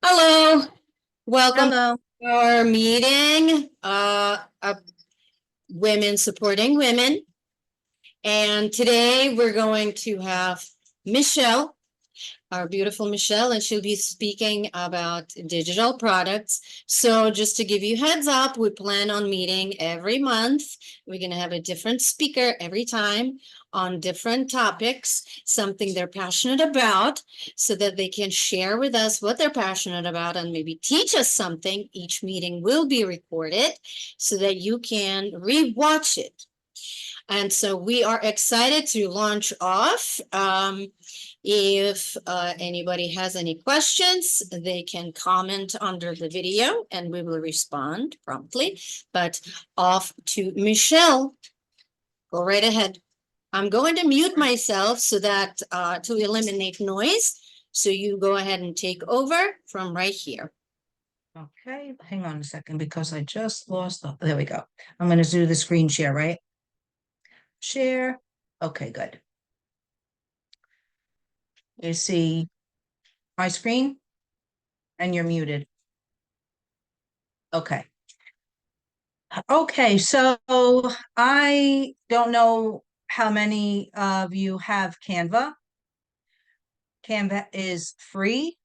Hello, welcome Hello. to our meeting of Women Supporting Women. And today we're going to have Michelle, our beautiful Michelle, and she'll be speaking about digital products. So just to give you heads up, we plan on meeting every month. We're going to have a different speaker every time on different topics, something they're passionate about, so that they can share with us what they're passionate about and maybe teach us something. Each meeting will be recorded so that you can rewatch it. And so we are excited to launch off. If anybody has any questions, they can comment under the video and we will respond promptly. But off to Michelle. Go right ahead. I'm going to mute myself so that to eliminate noise. So you go ahead and take over from right here. Okay, hang on a second because I just lost there we go. I'm going to do the screen share, right? Share. Okay, good. You see my screen and you're muted. Okay. Okay, so I don't know how many of you have Canva. Canva is free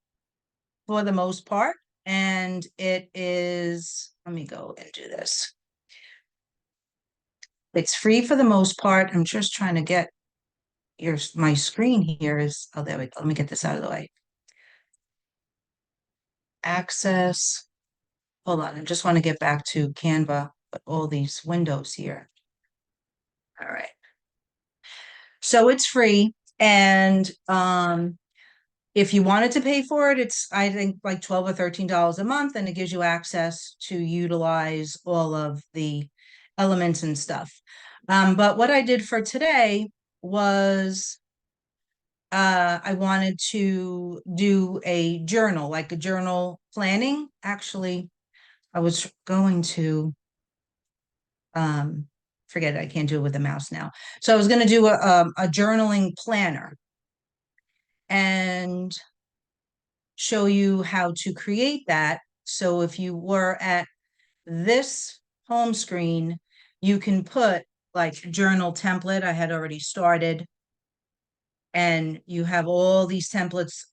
for the most part, and it is, let me go and do this. It's free for the most part. I'm just trying to get my screen here is, oh, there we go. Let me get this out of the way. Access. Hold on. I just want to get back to Canva, but all these windows here. All right. So it's free. And if you wanted to pay for it, it's, I think, like $12 or $13 a month, and it gives you access to utilize all of the elements and stuff. But what I did for today was I wanted to do a journal, like a journal planning. Actually, I was going to forget it, I can't do it with the mouse now. So I was going to do a journaling planner and show you how to create that. So if you were at this home screen, you can put like journal template. I had already started, and you have all these templates,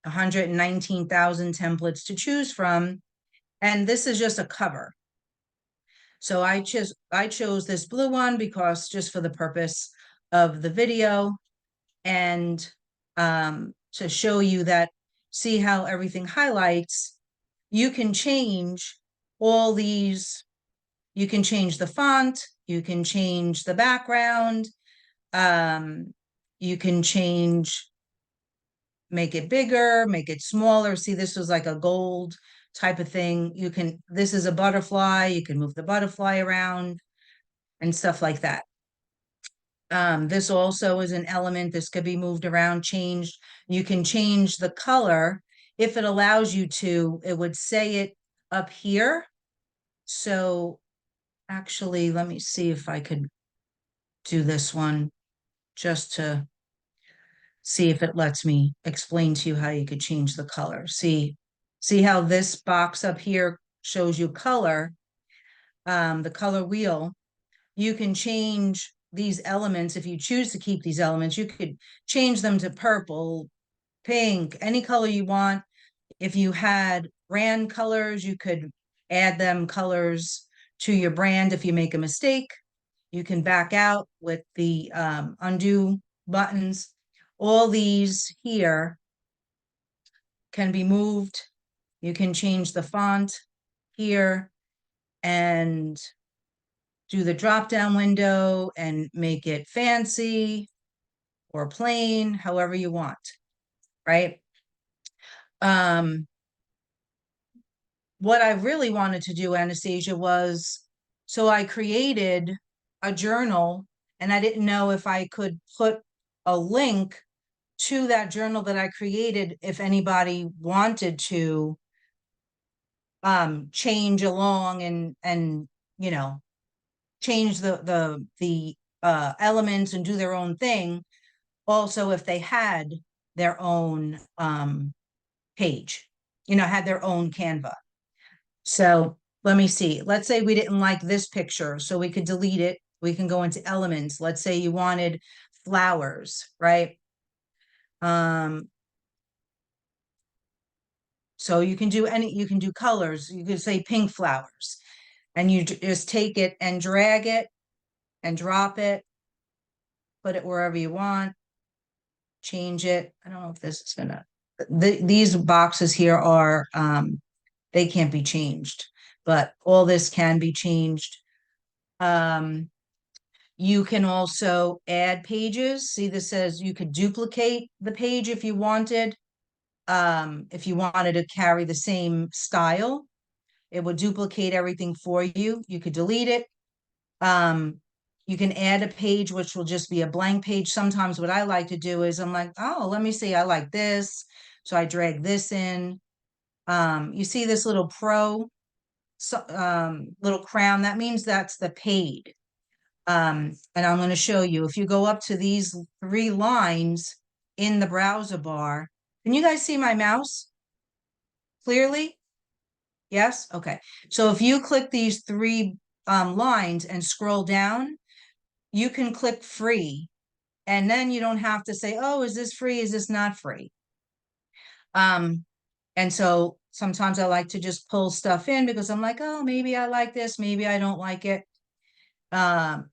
119,000 templates to choose from. And this is just a cover. So I chose this blue one because just for the purpose of the video, and to show you that, see how everything highlights. You can change all these. You can change the font. You can change the background. You can change, make it bigger, make it smaller. See, this was like a gold type of thing. You can, this is a butterfly. You can move the butterfly around and stuff like that. This also is an element. This could be moved around, changed. You can change the color if it allows you to. It would say it up here. So actually, let me see if I could do this one just to see if it lets me explain to you how you could change the color. See how this box up here shows you color, the color wheel. You can change these elements. If you choose to keep these elements, you could change them to purple, pink, any color you want. If you had brand colors, you could add them colors to your brand. If you make a mistake, you can back out with the undo buttons. All these here can be moved. You can change the font here and do the drop down window and make it fancy or plain, however you want, right? What I really wanted to do, Anastasia, was, so I created a journal, and I didn't know if I could put a link to that journal that I created if anybody wanted to change along and you know, change the elements and do their own thing. Also, if they had their own page. had their own Canva. So let me see. Let's say we didn't like this picture, so we could delete it. We can go into elements. Let's say you wanted flowers, right? So you can do colors. You could say pink flowers, and you just take it and drag it and drop it, put it wherever you want, change it. I don't know if this is gonna, these boxes here are, they can't be changed, but all this can be changed. You can also add pages. See, this says you could duplicate the page if you wanted. If you wanted to carry the same style, it would duplicate everything for you. You could delete it. You can add a page, which will just be a blank page. Sometimes what I like to do is I'm like, oh, let me see, I like this. So I drag this in. You see this little little crown, that means that's the paid. And I'm going to show you, if you go up to these 3 lines in the browser bar, can you guys see my mouse clearly? Yes? Okay. So if you click these 3 lines and scroll down, you can click free. And then you don't have to say, oh, is this free? Is this not free? And so sometimes I like to just pull stuff in because I'm like, oh, maybe I like this, maybe I don't like it. The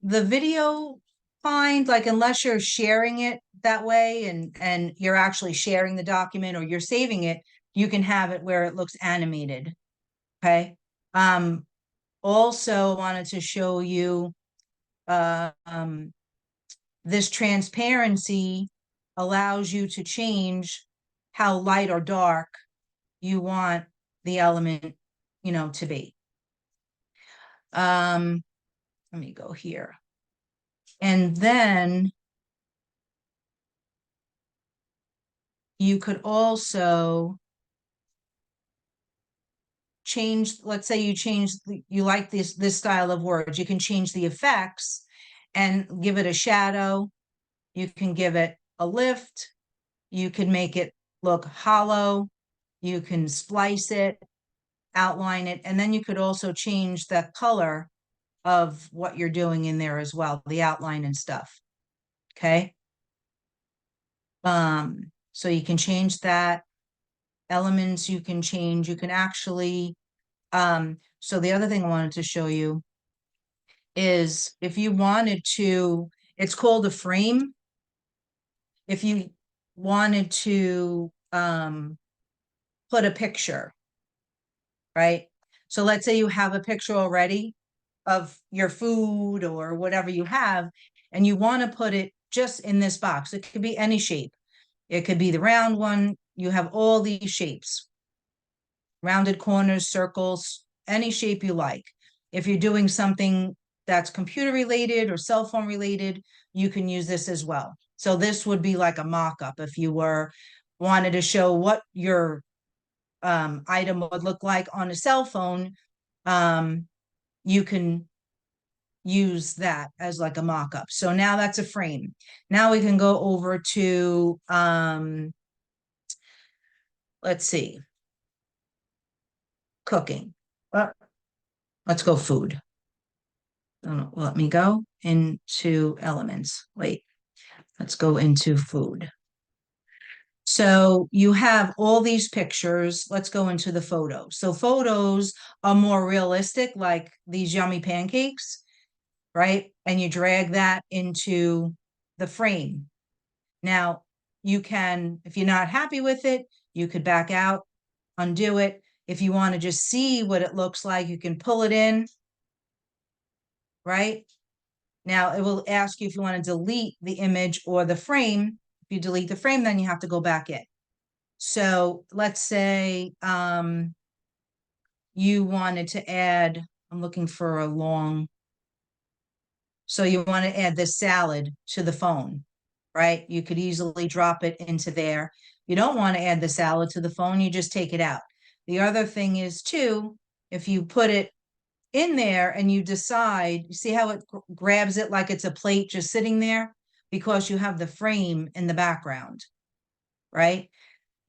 video, fine, like unless you're sharing it that way and you're actually sharing the document or you're saving it, you can have it where it looks animated. Okay. Also wanted to show you this transparency allows you to change how light or dark you want the element, to be. Let me go here. And then you could also change, let's say you like this style of words, you can change the effects and give it a shadow. You can give it a lift. You can make it look hollow. You can splice it, outline it, and then you could also change the color of what you're doing in there as well, the outline and stuff. Okay. So you can change that. Elements you can change. You can actually, so the other thing I wanted to show you is if you wanted to, it's called a frame. If you wanted to put a picture, right? So let's say you have a picture already of your food or whatever you have, and you want to put it just in this box. It could be any shape. It could be the round one. You have all these shapes, rounded corners, circles, any shape you like. If you're doing something that's computer related or cell phone related, you can use this as well. So this would be like a mock-up if you wanted to show what your item would look like on a cell phone. You can use that as like a mock-up. So now that's a frame. Now we can go over to, let's see, cooking. Let's go food. Let me go into elements. Wait, let's go into food. So you have all these pictures. Let's go into the photos. So photos are more realistic, like these yummy pancakes, right? And you drag that into the frame. Now, you can, if you're not happy with it, you could back out, undo it. If you want to just see what it looks like, you can pull it in, right? Now, it will ask you if you want to delete the image or the frame. If you delete the frame, then you have to go back in. So let's say you wanted to add, I'm looking for a long, so you want to add this salad to the phone, right? You could easily drop it into there. You don't want to add the salad to the phone, you just take it out. The other thing is too, if you put it in there and you decide, you see how it grabs it like it's a plate just sitting there? Because you have the frame in the background, right?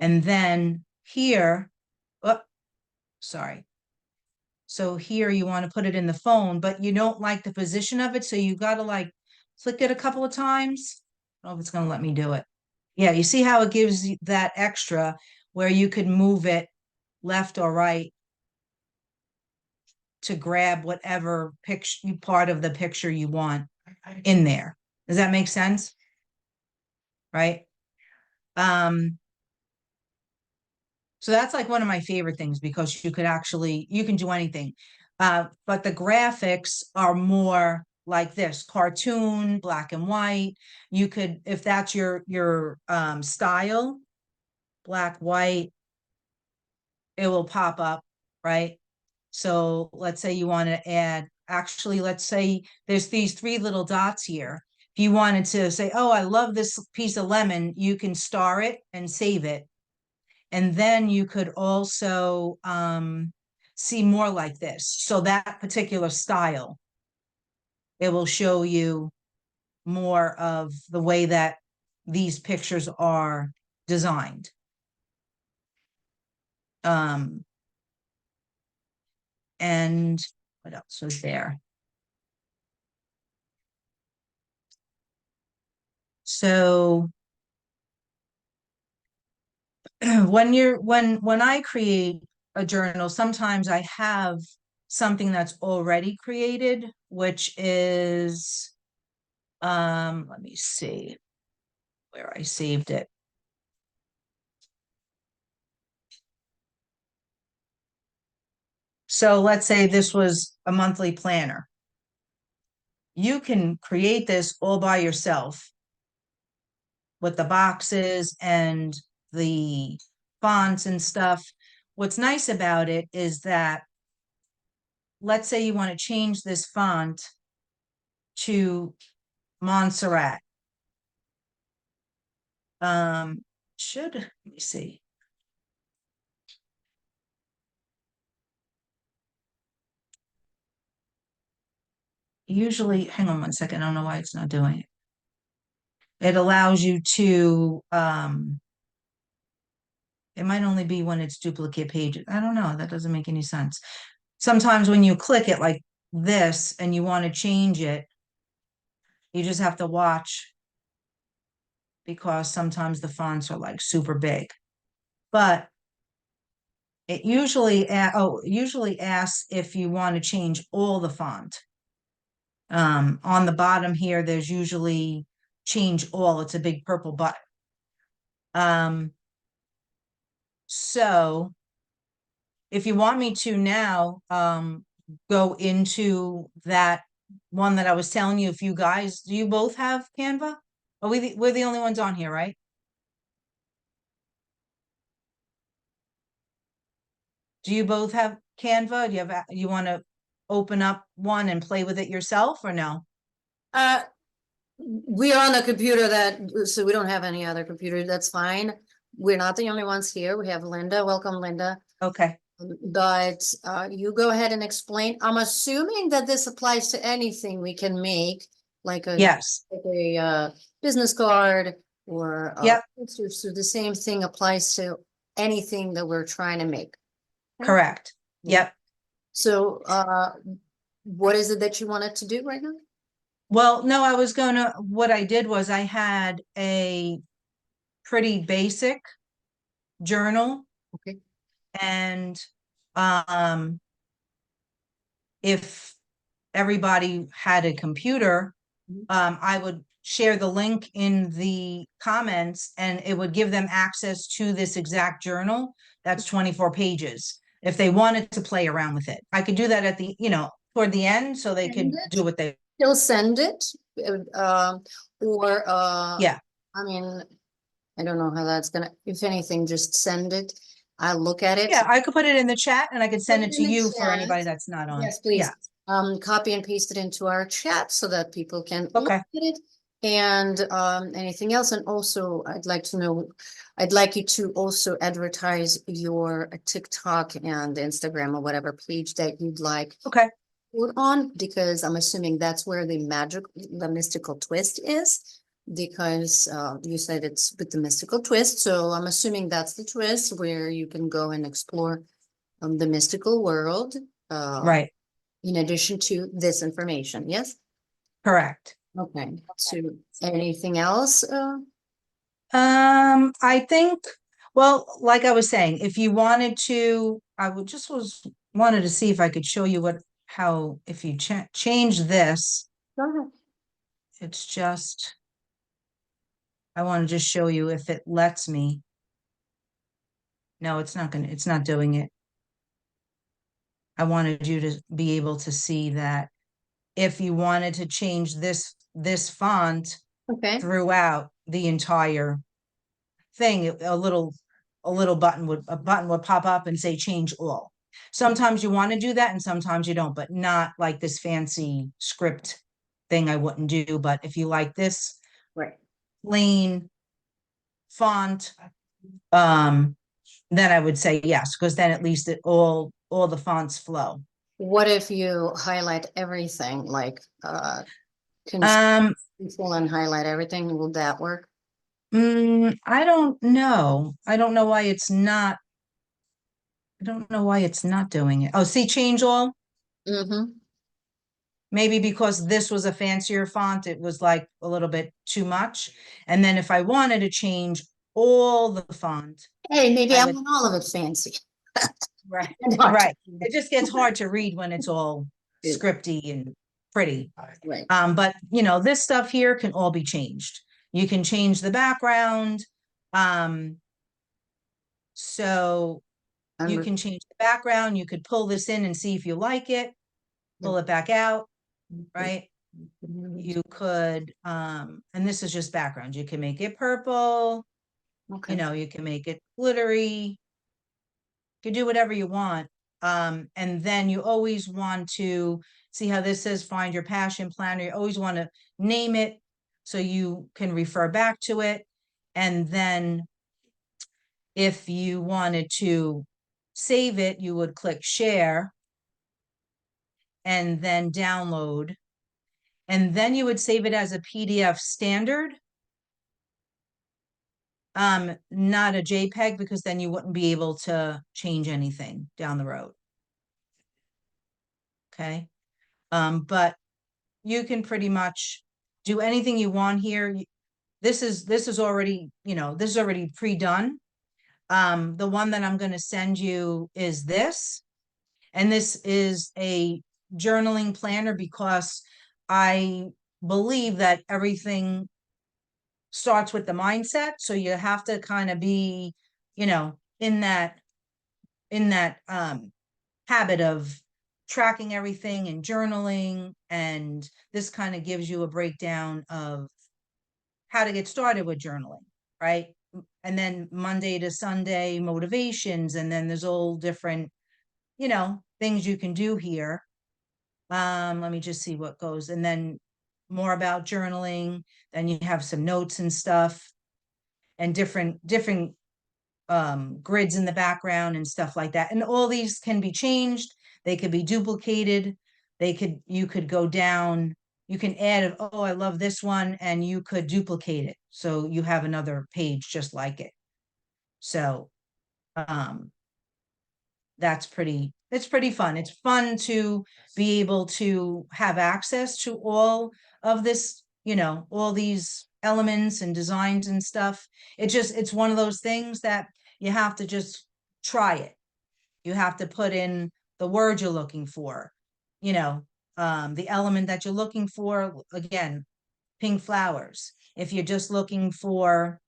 And then here, oh, sorry. So here you want to put it in the phone, but you don't like the position of it. So you got to like click it a couple of times. I don't know if it's going to let me do it. Yeah, you see how it gives you that extra where you could move it left or right to grab whatever picture part of the picture you want in there. Does that make sense? Right? So that's like one of my favorite things because you can do anything. But the graphics are more like this, cartoon, black and white. You could, if that's your style, black, white, it will pop up, right? So let's say you want to add, actually, let's say there's these three little dots here. If you wanted to say, oh, I love this piece of lemon, you can star it and save it. And then you could also see more like this. So that particular style, it will show you more of the way that these pictures are designed. And what else was there? So when I create a journal, sometimes I have something that's already created, which is let me see where I saved it. So let's say this was a monthly planner. You can create this all by yourself with the boxes and the fonts and stuff. What's nice about it is that, let's say you want to change this font to Montserrat. Let me see. Usually, hang on one second. I don't know why it's not doing it. It allows you to, it might only be when it's duplicate pages. I don't know. That doesn't make any sense. Sometimes when you click it like this and you want to change it, you just have to watch because sometimes the fonts are like super big. But it usually asks if you want to change all the font. On the bottom here, there's usually change all. It's a big purple button. So if you want me to now go into that one that I was telling you, if you guys, do you both have Canva? We're the only ones on here, right? Do you both have Canva? Do you want to open up one and play with it yourself or no? We are on a computer so we don't have any other computer. That's fine. We're not the only ones here. We have Linda. Welcome, Linda. Okay. But you go ahead and explain. I'm assuming that this applies to anything we can make, like Yes. a business card or Yep. pictures. So the same thing applies to anything that we're trying to make. Correct. Yep. So what is it that you wanted to do right now? Well, no, what I did was I had a pretty basic journal. Okay. And if everybody had a computer, I would share the link in the comments and it would give them access to this exact journal. That's 24 pages. If they wanted to play around with it, I could do that at the, toward the end so they could do what they. They'll send it, Yeah. I mean, I don't know how that's gonna, if anything, just send it. I'll look at it. Yeah, I could put it in the chat and I could send it to you for chat. anybody that's not on. Yes, please. Yeah. Copy and paste it into our chat so that people can look Okay. at it. And anything else. And also, I'd like you to also advertise your TikTok and Instagram or whatever page that you'd like Okay. put on, because I'm assuming that's where the mystical twist is. because you said it's with the mystical twist, so I'm assuming that's the twist where you can go and explore the mystical world Right, in addition to this information, yes? correct. Okay, so anything else? I think, well, like I was saying, if you wanted to, I would just wanted to see if I could show you how, if you change this, Go ahead. it's just, I want to just show you if it lets me. No, it's not doing it. I wanted you to be able to see that if you wanted to change this font Okay, throughout the entire thing, a button would pop up and say change all. Sometimes you want to do that and sometimes you don't, but not like this fancy script thing I wouldn't do. But if you like this right. plain font, then I would say yes, because then at least all the fonts flow. What if you highlight everything, like Um, control and highlight everything? Will that work? I don't know. I don't know why it's not doing it. Oh, see, change all. Mm-hmm. Maybe because this was a fancier font, it was like a little bit too much. And then if I wanted to change all the font, Hey, maybe I I would, want all of it fancy. right, And hard to right. It just gets hard to read when it's all do. scripty and pretty. Right. But this stuff here can all be changed. You can change the background. Um, so you I'm can change the background. You could pull this in and see if you like it, pull it back out, right? You could, and this is just background. You can make it purple, okay. you can make it glittery, you can do whatever you want. And then you always want to see how this says find your passion planner. You always want to name it so you can refer back to it. And then if you wanted to save it, you would click share and then download. And then you would save it as a PDF standard, not a JPEG, because then you wouldn't be able to change anything down the road. Okay. But you can pretty much do anything you want here. This is already, this is already pre-done. The one that I'm going to send you is this, and this is a journaling planner because I believe that everything starts with the mindset. So you have to kind of be, in that habit of tracking everything and journaling. And this kind of gives you a breakdown of how to get started with journaling, right? And then Monday to Sunday motivations, and then there's all different, things you can do here. Let me just see what goes, and then more about journaling. Then you have some notes and stuff, and different grids in the background and stuff like that. And all these can be changed. They could be duplicated. You could go down, you can add, oh, I love this one, and you could duplicate it. So you have another page just like it. So, um, it's pretty fun. It's fun to be able to have access to all of this, all these elements and designs and stuff. It's one of those things that you have to just try it. You have to put in the word you're looking for, the element that you're looking for. Again, pink flowers. If you're just looking for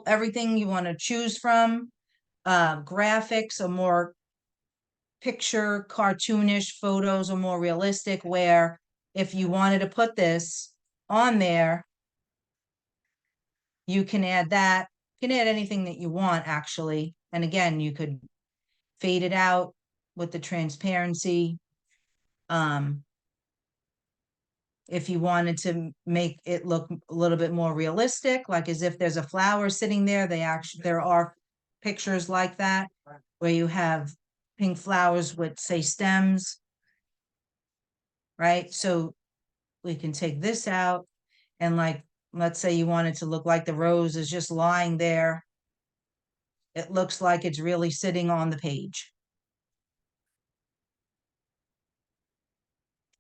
everything you want to choose from, graphics or more picture cartoonish photos are more realistic, where if you wanted to put this on there, you can add that. You can add anything that you want, actually. And again, you could fade it out with the transparency. If you wanted to make it look a little bit more realistic, like as if there's a flower sitting there, there are pictures like that where you have pink flowers with, say, stems, right? So we can take this out, and like let's say you want it to look like the rose is just lying there. It looks like it's really sitting on the page.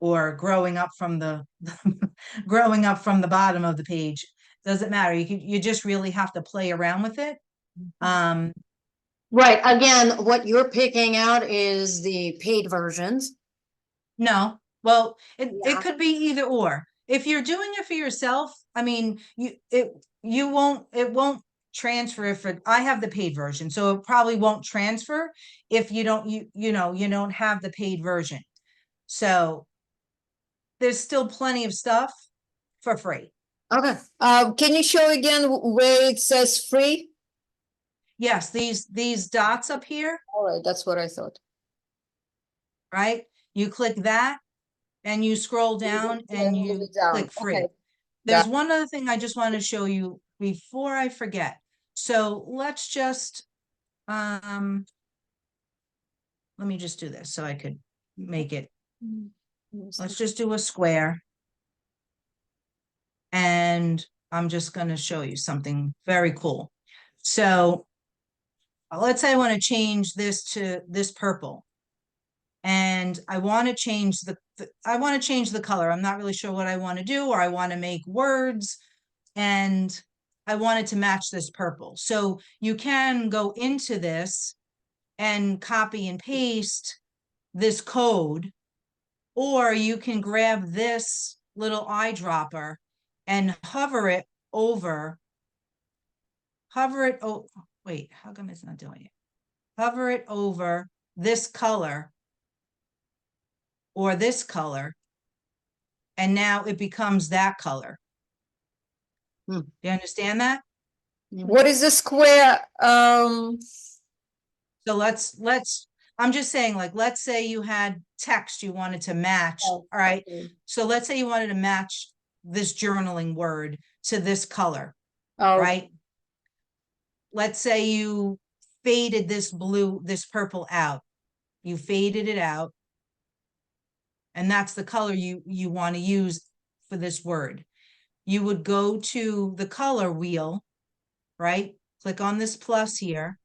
Or growing up from the growing up from the bottom of the page. Doesn't matter. You just really have to play around with it. Right, again, what you're picking out is the paid versions. No, well, it Yeah. could be either or. If you're doing it for yourself, I mean, it won't transfer if I have the paid version, so it probably won't transfer if you don't you don't have the paid version. So there's still plenty of stuff for free. Okay, can you show again where it says free? Yes, these dots up here, All right, that's what I thought. right? You click that and you scroll down and you click free. Okay. There's one other thing I just want to show you before I forget. So let's just, let me just do this so I could make it. Let's just do a square. And I'm just going to show you something very cool. So let's say I want to change this to this purple. And I want to change I want to change the color. I'm not really sure what I want to do, or I want to make words and I want it to match this purple. So you can go into this and copy and paste this code, or you can grab this little eyedropper and hover it over. Oh, wait, how come it's not doing it? Hover it over this color or this color, and now it becomes that color. Hmm. Do you understand that? What is the square? So I'm just saying, like, let's say you had text you wanted to match. Oh, All right. okay. So let's say you wanted to match this journaling word to this color, Oh, right? Let's say you faded this purple out. You faded it out. And that's the color you want to use for this word. You would go to the color wheel, right? Click on this plus here,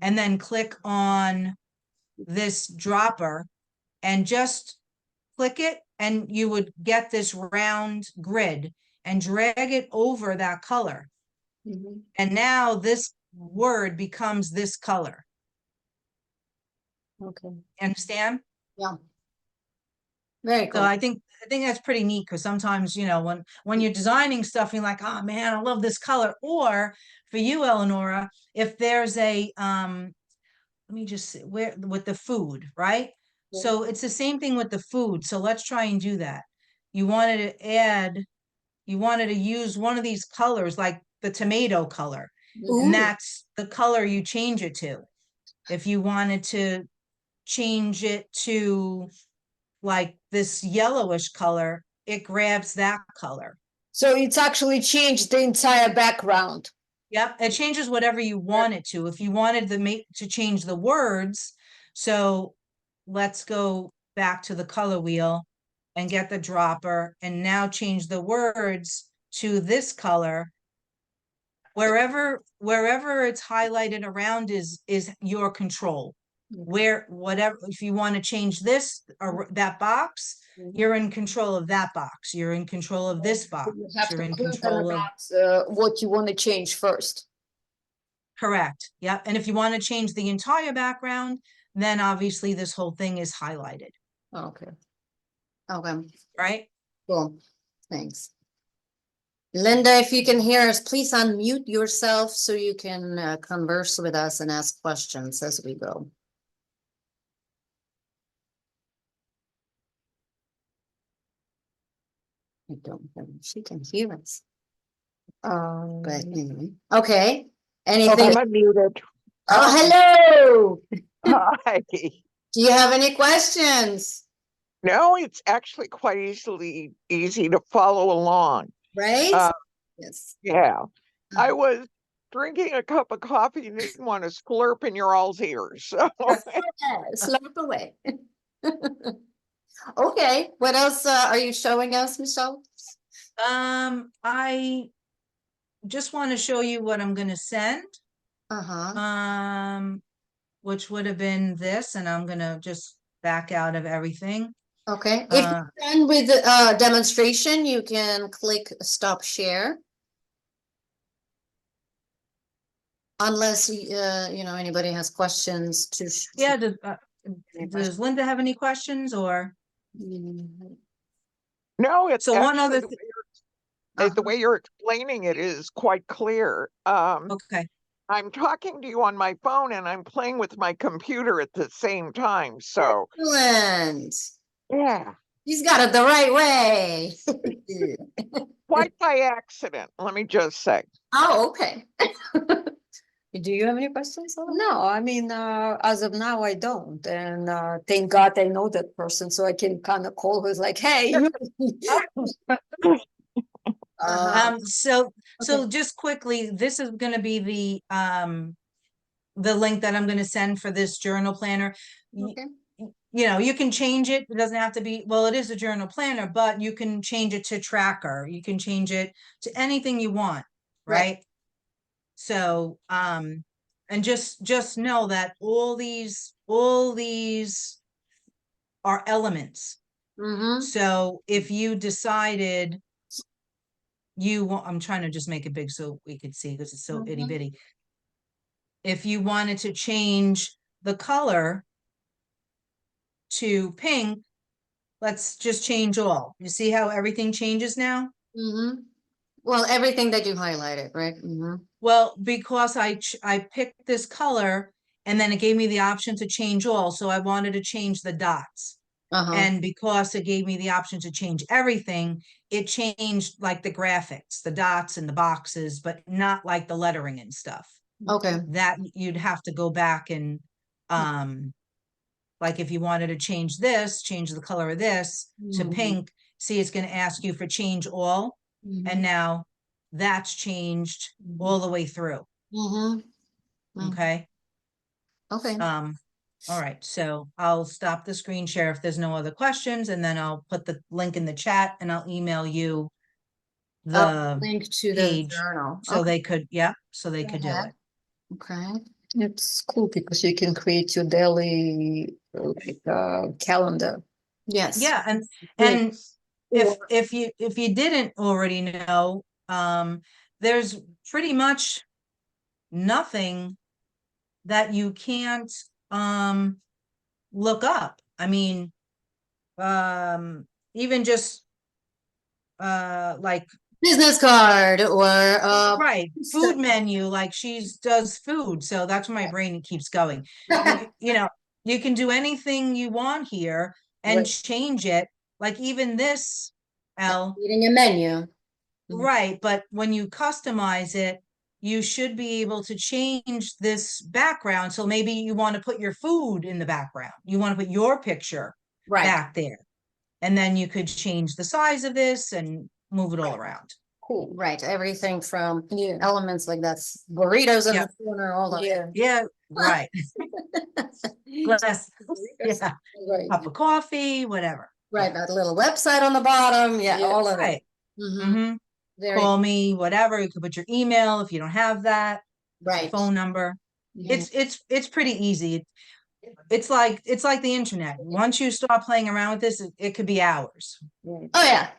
and then click on this dropper and just click it, and you would get this round grid and drag it over that color. mhm. And now this word becomes this color. Okay, Understand? yeah. Very So cool. I think that's pretty neat, because sometimes, when you're designing stuff, you're like, oh man, I love this color. Or for you, Eleonora, if there's a let me just see, where with the food, right? Yeah. So it's the same thing with the food. So let's try and do that. You wanted to use one of these colors, like the tomato color, and Ooh, that's the color you change it to. If you wanted to change it to like this yellowish color, it grabs that color. so it's actually changed the entire background. Yep, it changes whatever you want it to. If you wanted to change the words, so let's go back to the color wheel and get the dropper and now change the words to this color. Wherever it's highlighted around is your control. Whatever, if you want to change this or that box, you're in control of that box. You're in control of this box. You have You're to in click on the control of, box, what you want to change first. correct. Yeah. And if you want to change the entire background, then obviously this whole thing is highlighted, Okay. Okay, right? cool. Thanks. Linda, if you can hear us, please unmute yourself so you can converse with us and ask questions as we go. I don't think she can hear us. But anyway, okay. Anything? I'm unmuted. Oh, hello. Hi. Do you have any questions? No, it's actually quite easy to follow along. Right? Yes. Yeah. I was drinking a cup of coffee and didn't want to slurp in your all's ears. So Slurp away. Okay, what else are you showing us, Michelle? I just want to show you what I'm gonna send. Uh-huh. Which would have been this, and I'm gonna just back out of everything. Okay. If Uh, you're done with the demonstration, you can click stop share. Unless you know, anybody has questions to. yeah, Any does Linda have any questions or? Mm, No, it's So one actually other the thing, the uh-huh. way you're explaining it is quite clear. okay, I'm talking to you on my phone and I'm playing with my computer at the same time. So Excellent. yeah, He's got it the right way. quite by accident, let me just say. Oh, okay. Do you have any questions? Laura? No, I mean, as of now, I don't. And thank God I know that person, so I can kind of call who's like, hey, you. Uh-huh. so Okay. just quickly, this is gonna be the link that I'm gonna send for this journal planner. Okay. You know, you can change it. It doesn't have to be, well, it is a journal planner, but you can change it to tracker. You can change it to anything you want, Right. right? So, and just know that all these are elements. Mm-hmm. So if you decided you want, I'm trying to just make it big so we could see because it's so itty Mhm. bitty. If you wanted to change the color to pink, let's just change all. You see how everything changes now? Mm-hmm. Well, everything that you highlighted, right? Mm-hmm. Well, because I picked this color and then it gave me the option to change all. So I wanted to change the dots. Uh-huh. And because it gave me the option to change everything, it changed like the graphics, the dots and the boxes, but not like the lettering and stuff. Okay. That you'd have to go back and like if you wanted to change this, change the color of this to Mhm. pink, see, it's going to ask you for change all. And now that's changed all the way through. Mm-hmm. Mm. Okay. Okay. All right, so I'll stop the screen share if there's no other questions, and then I'll put the link in the chat and I'll email you the Link to the page journal. so Okay. they could, yeah, so they could do ahead. it. Okay. It's cool because you can create your daily calendar. Yes. Yeah, and Great. if you didn't already know, there's pretty much nothing that you can't look up. I mean, even just like Business card or right stuff. food menu, like she's does food, so that's where my brain keeps going. You know, you can do anything you want here and Right. change it, like even this L. Eating a menu. Right, but when you customize it, you should be able to change this background. So maybe you want to put your food in the background. You want to put your picture Right. back there. And then you could change the size of this and move it all around. Cool. Right. Everything from Yeah. elements like that's burritos in Yeah. the corner, all of Yeah. Yeah, right. it. Glass, yeah, Right. cup of coffee, whatever. Right. That little website on the bottom. Yeah. Yeah. All of Right. it. Mm-hmm. Mm-hmm. Very Call me, whatever. You could put your email if you don't have that, right. phone number. Mhm. It's pretty easy. It's like the internet. Once you start playing around with this, it could be hours. Right. Oh yeah.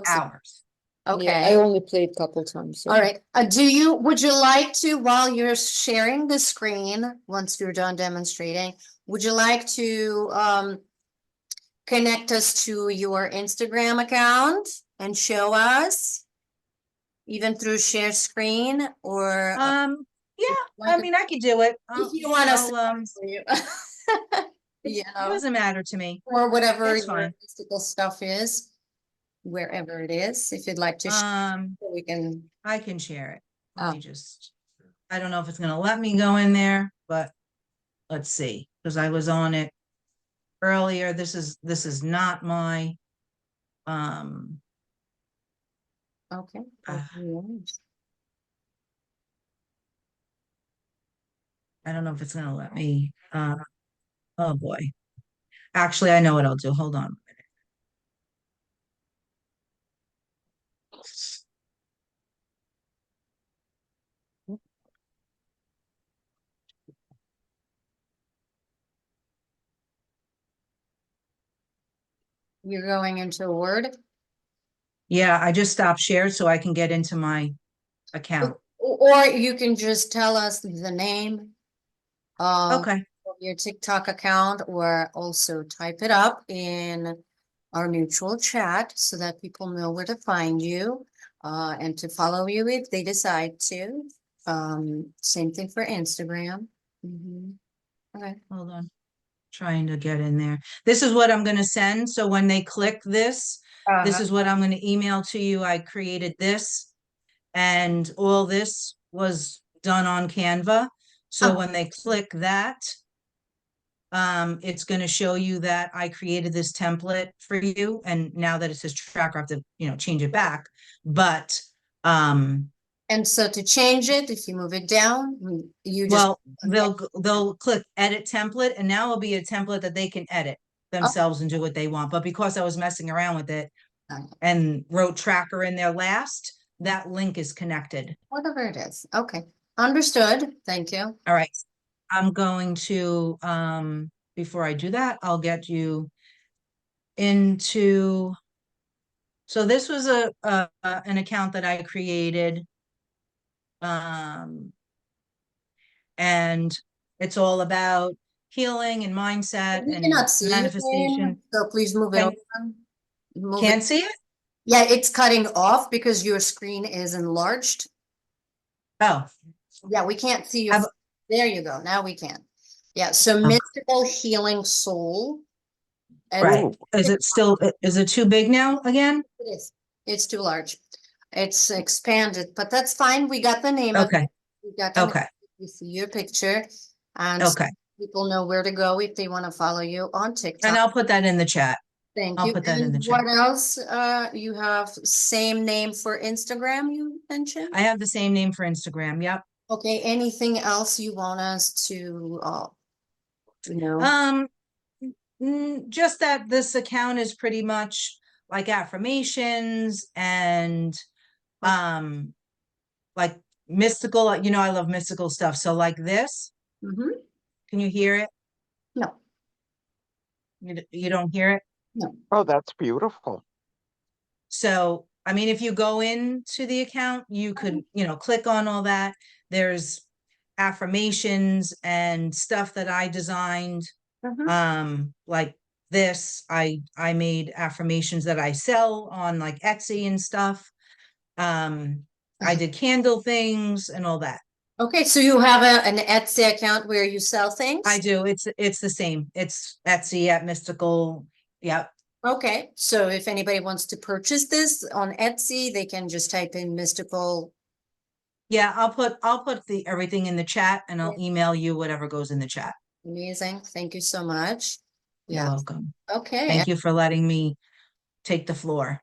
Hours. Yeah, Okay. I only played a couple times. So. All right. Would you like to, while you're sharing the screen, once you're done demonstrating, would you like to connect us to your Instagram account and show us even through share screen or Yeah, like I mean, I could do it. if you want us to I'll, for you. it You know, doesn't matter to me. or whatever It's your fine. mystical stuff is, wherever it is, if you'd like to share, we can. I can share it. Let Oh. me just, I don't know if it's gonna let me go in there, but let's see, because I was on it earlier. This is not my, Okay. I don't know if it's gonna let me, oh boy. Actually, I know what I'll do. Hold on a minute. You're going into Word? Yeah, I just stopped share so I can get into my account. Or you can just tell us the name of Okay, your TikTok account, or also type it up in our mutual chat so that people know where to find you and to follow you if they decide to. Same thing for Instagram. Okay. hold on. Trying to get in there. This is what I'm gonna send. So when they click this is what I'm gonna email to you. I created this. And all this was done on Canva. So Uh-huh. when they click that, it's going to show you that I created this template for you. And now that it says tracker, I have to, change it back. But, And so to change it, if you move it down, you just. well, they'll click edit template, and now it'll be a template that they can edit themselves and do what they want. But because I was messing around with it and wrote tracker in there last, that link is connected. Whatever it is. Okay. Understood. Thank you. All right. I'm going to, before I do that, I'll get you into, so this was an account that I created. And it's all about healing and mindset We and cannot see it, manifestation. so please move it Can- over. Move Can't it. see it? Yeah, it's cutting off because your screen is enlarged. Oh, Yeah, we can't see your. Have- There you go. Now we can. Yeah, so Okay. mystical healing soul. And right. Ooh. Is it too big now again? it is. It's too large. It's expanded, but that's fine. We got the name of Okay, it. We got the name. okay, We see your picture, and okay. people know where to go if they want to follow you on And TikTok. I'll put that in the chat. Thank I'll you. put that in And the chat. what else? You have same name for Instagram you mentioned? I have the same name for Instagram. Yep. Okay, anything else you want us to, know? Just that this account is pretty much like affirmations and like mystical, I love mystical stuff. So like this, Mhm. can you hear it? No, You don't hear it? no. Oh, that's beautiful. So, I mean, if you go into the account, you could, click on all that. There's affirmations and stuff that I designed. Like this, I made affirmations that I sell on like Etsy and stuff. I did candle things and all that. Okay, so you have an Etsy account where you sell things? I do. It's the same. It's Etsy at Mystical. Yep. Okay, so if anybody wants to purchase this on Etsy, they can just type in mystical. Yeah, I'll put the everything in the chat, and I'll email you whatever goes in the chat. Amazing. Thank you so much. You're Yeah. welcome. Okay. Thank you for letting me take the floor.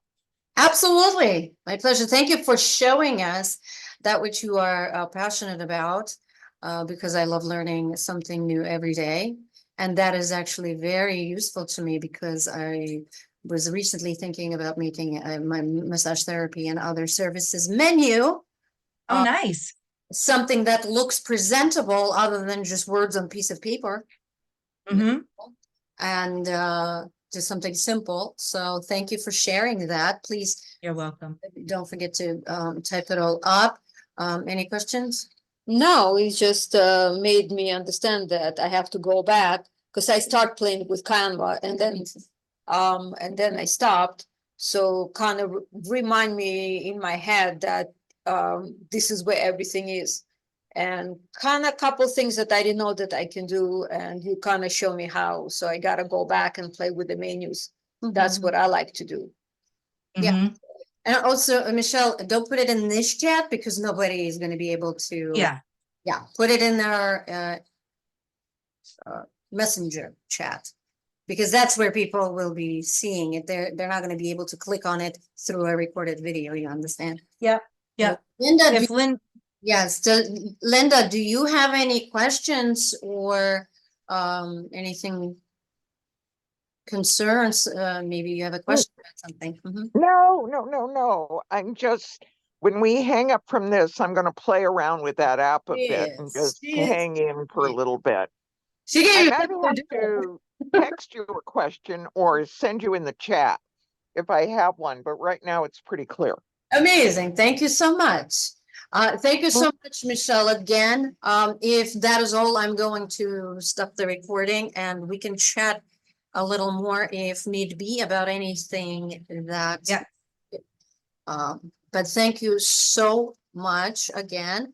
Absolutely. My pleasure. Thank you for showing us that which you are passionate about, because I love learning something new every day. And that is actually very useful to me because I was recently thinking about making my massage therapy and other services menu Oh, nice. something that looks presentable other than just words on a piece of paper. Mm-hmm. And just something simple. So thank you for sharing that. Please You're welcome. don't forget to type it all up. Any questions? No, it just made me understand that I have to go back because I start playing with Canva and then I stopped. So kind of remind me in my head that this is where everything is. And kind of couple things that I didn't know that I can do, and you kind of show me how. So I gotta go back and play with the menus. That's Mhm. what I like to do. Yeah. Mhm. And also, Michelle, don't put it in this chat because nobody is going to be able to. Yeah. Yeah, put it in our messenger chat because that's where people will be seeing it. They're not going to be able to click on it through a recorded video. You understand? Yep. Yep. Linda, If Lynn, yes. Linda, do you have any questions or anything? Concerns? Maybe you have a question about something. Mhm. No. I'm just, when we hang up from this, I'm going to play around with that app a bit and Yes, just yes. hang in for a little bit. She gave I you might something have to do. text you a question or send you in the chat if I have one, but right now it's pretty clear. Amazing. Thank you so much. Thank you so much, Michelle, again. If that is all, I'm going to stop the recording and we can chat a little more if need be about anything that. Yeah. But thank you so much again.